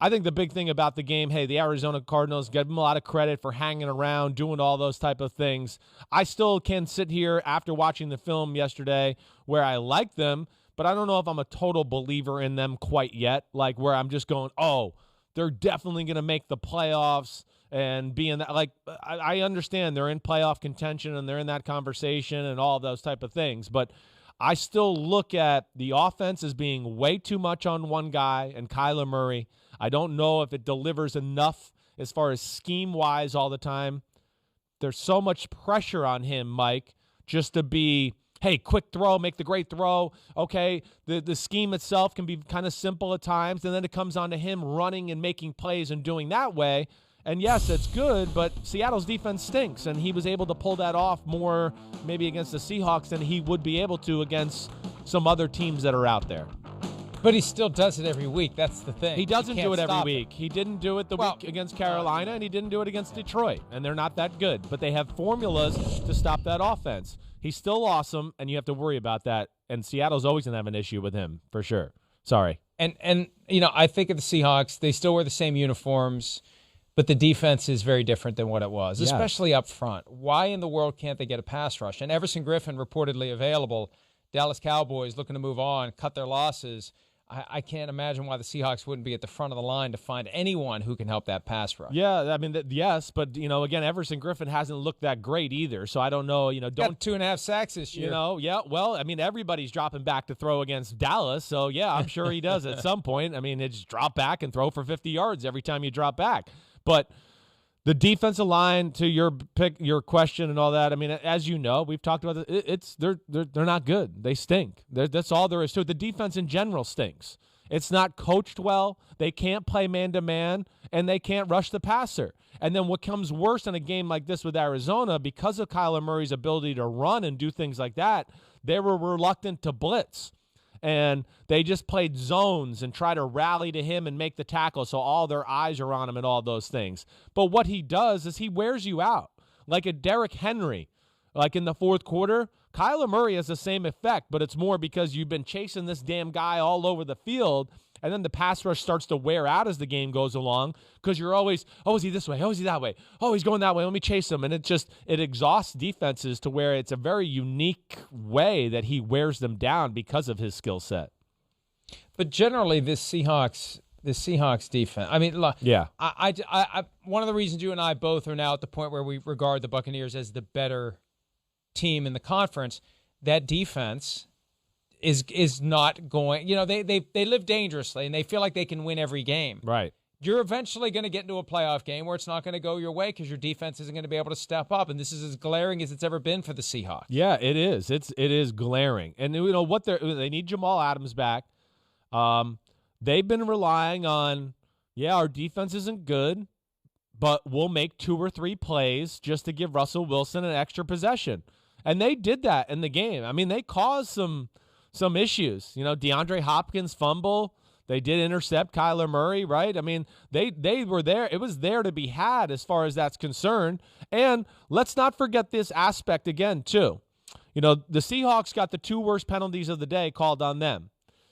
I think the big thing about the game, hey, the Arizona Cardinals, give them a lot of credit for hanging around, doing all those type of things. I still can sit here after watching the film yesterday where I like them, but I don't know if I'm a total believer in them quite yet, like where I'm just going, oh, they're definitely going to make the playoffs and be in that. Like, I understand they're in playoff contention and they're in that conversation and all of those type of things, but I still look at the offense as being way too much on one guy and Kyler Murray. I don't know if it delivers enough as far as scheme-wise all the time. There's so much pressure on him, Mike, just to be, hey, quick throw, make the great throw. Okay, the scheme itself can be kind of simple at times, and then it comes on to him running and making plays and doing that way. And, yes, it's good, but Seattle's defense stinks, and he was able to pull that off more maybe against the Seahawks than he would be able to against some other teams that are out there. But he still does it every week. That's the thing. He doesn't do it every week. He didn't do it the week against Carolina, and he didn't do it against Detroit, and they're not that good. But they have formulas to stop that offense. He's still awesome, and you have to worry about that, and Seattle's always going to have an issue with him, for sure. Sorry. And you know, I think of the Seahawks. They still wear the same uniforms, but the defense is very different than what it was, especially up front. Why in the world can't they get a pass rush? And Everson Griffin reportedly available. Dallas Cowboys looking to move on, cut their losses. I can't imagine why the Seahawks wouldn't be at the front of the line to find anyone who can help that pass rush. Yeah, I mean, yes, but, you know, again, Everson Griffin hasn't looked that great either, so I don't know, you know. Got 2.5 sacks this year. You know, yeah, well, I mean, everybody's dropping back to throw against Dallas, so, yeah, I'm sure he does at some point. I mean, it's drop back and throw for 50 yards every time you drop back. But the defensive line, to your question and all that, I mean, as you know, we've talked about it, they're not good. They stink. That's all there is to it. The defense in general stinks. It's not coached well. They can't play man-to-man, and they can't rush the passer. And then what comes worse in a game like this with Arizona, because of Kyler Murray's ability to run and do things like that, they were reluctant to blitz. And they just played zones and try to rally to him and make the tackle so all their eyes are on him and all those things. But what he does is he wears you out. Like a Derrick Henry, like in the fourth quarter, Kyler Murray has the same effect, but it's more because you've been chasing this damn guy all over the field, and then the pass rush starts to wear out as the game goes along because you're always, oh, is he this way? Oh, is he that way? Oh, he's going that way. Let me chase him. And it exhausts defenses to where it's a very unique way that he wears them down because of his skill set. But generally, this Seahawks defense. I mean, look, yeah. I one of the reasons you and I both are now at the point where we regard the Buccaneers as the better team in the conference, that defense is not going, you know, they live dangerously and they feel like they can win every game. Right. You're eventually going to get into a playoff game where it's not going to go your way because your defense isn't going to be able to step up, and this is as glaring as it's ever been for the Seahawks. Yeah, it is. It is glaring. And you know what, they need Jamal Adams back. They've been relying on, our defense isn't good, but we'll make 2 or 3 plays just to give Russell Wilson an extra possession. And they did that in the game. I mean, they caused some issues. You know, DeAndre Hopkins fumble. They did intercept Kyler Murray, right? I mean, they were there. It was there to be had as far as that's concerned. And let's not forget this aspect again, too. You know, the Seahawks got the 2 worst penalties of the day called on them.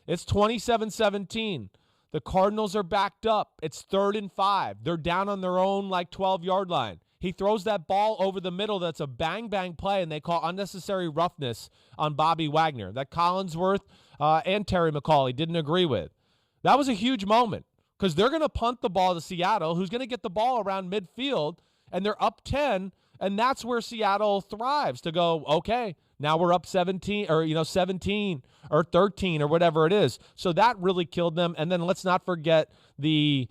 It's 27-17. The Cardinals are backed up. It's 3rd and 5. They're down on their own, 12-yard line. He throws that ball over the middle. That's a bang-bang play, and they call unnecessary roughness on Bobby Wagner that Collinsworth and Terry McAulay didn't agree with. That was a huge moment because they're going to punt the ball to Seattle, who's going to get the ball around midfield, and they're up 10, and that's where Seattle thrives to go, okay, now we're up 17 or 13 or whatever it is. So that really killed them. And then let's not forget the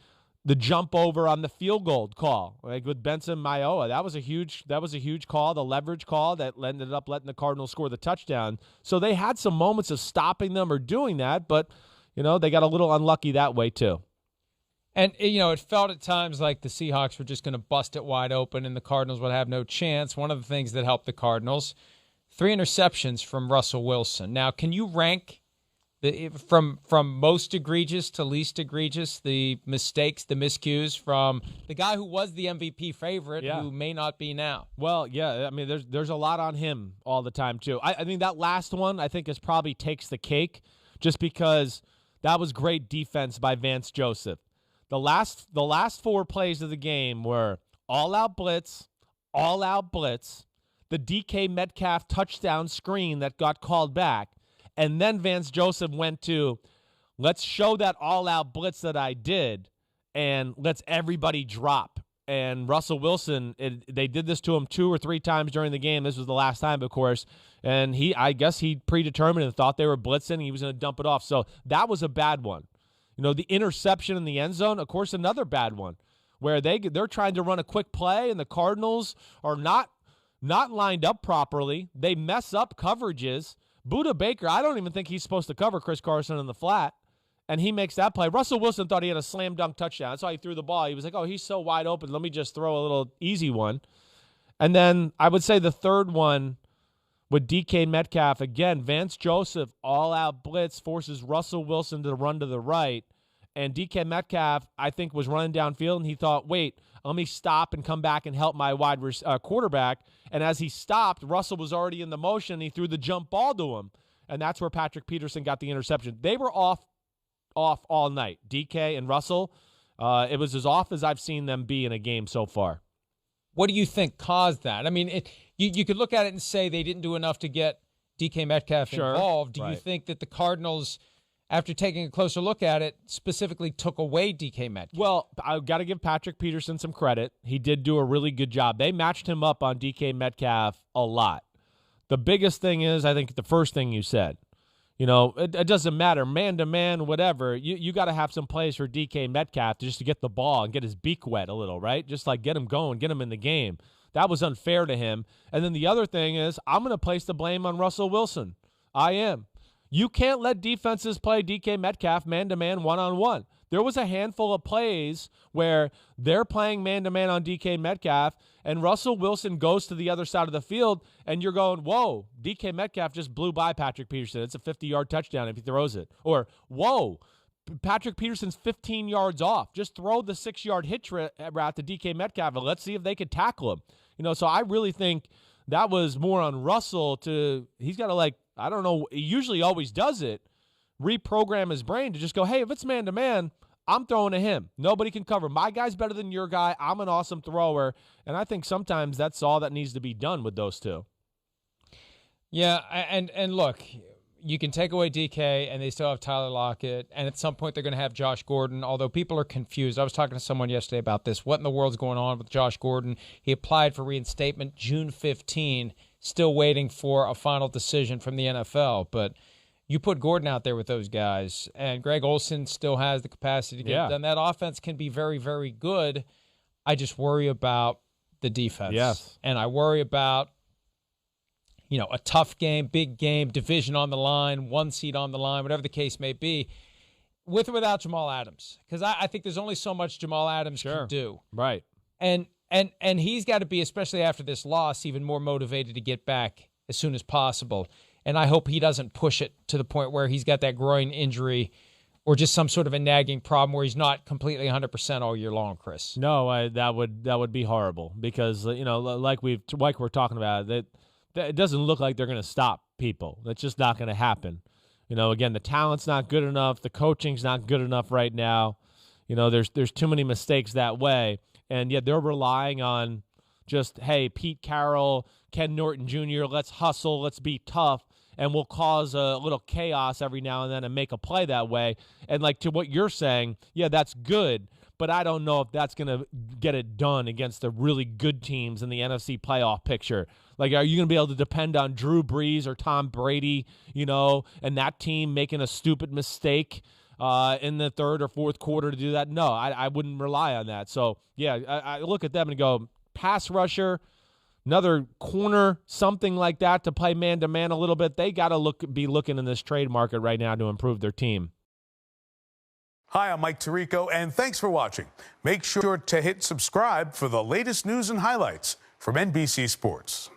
jump over on the field goal call, like with Benson Mayowa. That was a huge call, the leverage call that ended up letting the Cardinals score the touchdown. So they had some moments of stopping them or doing that, but they got a little unlucky that way too. And, it felt at times like the Seahawks were just going to bust it wide open and the Cardinals would have no chance. One of the things that helped the Cardinals, 3 interceptions from Russell Wilson. Now, can you rank from most egregious to least egregious, the mistakes, the miscues from the guy who was the MVP favorite who may not be now? Well, yeah, I mean, there's a lot on him all the time too. I think that last one is probably takes the cake just because that was great defense by Vance Joseph. The last 4 plays of the game were all-out blitz, the DK Metcalf touchdown screen that got called back, and then Vance Joseph went to, let's show that all-out blitz that I did, and let's everybody drop. And Russell Wilson, they did this to him 2 or 3 times during the game. This was the last time, of course. And I guess he predetermined and thought they were blitzing, and he was going to dump it off. So that was a bad one. The interception in the end zone, of course, another bad one, where they're trying to run a quick play, and the Cardinals are not lined up properly. They mess up coverages. Budda Baker, I don't even think he's supposed to cover Chris Carson in the flat. And he makes that play. Russell Wilson thought he had a slam dunk touchdown. That's why he threw the ball. He was like, oh, he's so wide open. Let me just throw a little easy one. And then I would say the third one with DK Metcalf. Again, Vance Joseph, all-out blitz, forces Russell Wilson to run to the right. And DK Metcalf, I think, was running downfield, and he thought, wait, let me stop and come back and help my quarterback. And as he stopped, Russell was already in the motion, and he threw the jump ball to him. And that's where Patrick Peterson got the interception. They were off all night, DK and Russell. It was as off as I've seen them be in a game so far. What do you think caused that? I mean, you could look at it and say they didn't do enough to get DK Metcalf involved. Do you think that the Cardinals, after taking a closer look at it, specifically took away DK Metcalf? Well, I've got to give Patrick Peterson some credit. He did do a really good job. They matched him up on DK Metcalf a lot. The biggest thing is, I think, the first thing you said. It doesn't matter, man-to-man, whatever. You got to have some plays for DK Metcalf just to get the ball and get his beak wet a little, right? Just like get him going, get him in the game. That was unfair to him. And then the other thing is, I'm going to place the blame on Russell Wilson. I am. You can't let defenses play DK Metcalf man-to-man, one-on-one. There was a handful of plays where they're playing man-to-man on DK Metcalf, and Russell Wilson goes to the other side of the field, and you're going, whoa, DK Metcalf just blew by Patrick Peterson. It's a 50-yard touchdown if he throws it. Or, whoa, Patrick Peterson's 15 yards off. Just throw the 6-yard hitch route to DK Metcalf, and let's see if they could tackle him. So I really think that was more on Russell he's got to, I don't know, he usually always does it, reprogram his brain to just go, hey, if it's man-to-man, I'm throwing to him. Nobody can cover. My guy's better than your guy. I'm an awesome thrower. And I think sometimes that's all that needs to be done with those two. Yeah, and look, you can take away DK, and they still have Tyler Lockett, and at some point they're going to have Josh Gordon, although people are confused. I was talking to someone yesterday about this. What in the world's going on with Josh Gordon? He applied for reinstatement June 15, still waiting for a final decision from the NFL, but you put Gordon out there with those guys, and Greg Olsen still has the capacity to get it done. That offense can be very, very good. I just worry about the defense. Yes. And I worry about, a tough game, big game, division on the line, 1 seed on the line, whatever the case may be, with or without Jamal Adams. Because I think there's only so much Jamal Adams can do. Right. And he's got to be, especially after this loss, even more motivated to get back as soon as possible. And I hope he doesn't push it to the point where he's got that groin injury or just some sort of a nagging problem where he's not completely 100% all year long, Chris. No, that would be horrible because, like we're talking about, that it doesn't look like they're going to stop people. That's just not going to happen. Again, the talent's not good enough. The coaching's not good enough right now. There's too many mistakes that way. And yet they're relying on just, hey, Pete Carroll, Ken Norton Jr., let's hustle, let's be tough. And we'll cause a little chaos every now and then and make a play that way. And to what you're saying, yeah, that's good, but I don't know if that's going to get it done against the really good teams in the NFC playoff picture. Are you going to be able to depend on Drew Brees or Tom Brady, and that team making a stupid mistake in the third or fourth quarter to do that? No, I wouldn't rely on that. So, yeah, I look at them and go, pass rusher, another corner, something like that to play man-to-man a little bit. They got to be looking in this trade market right now to improve their team. Hi, I'm Mike Tirico, and thanks for watching. Make sure to hit subscribe for the latest news and highlights from NBC Sports.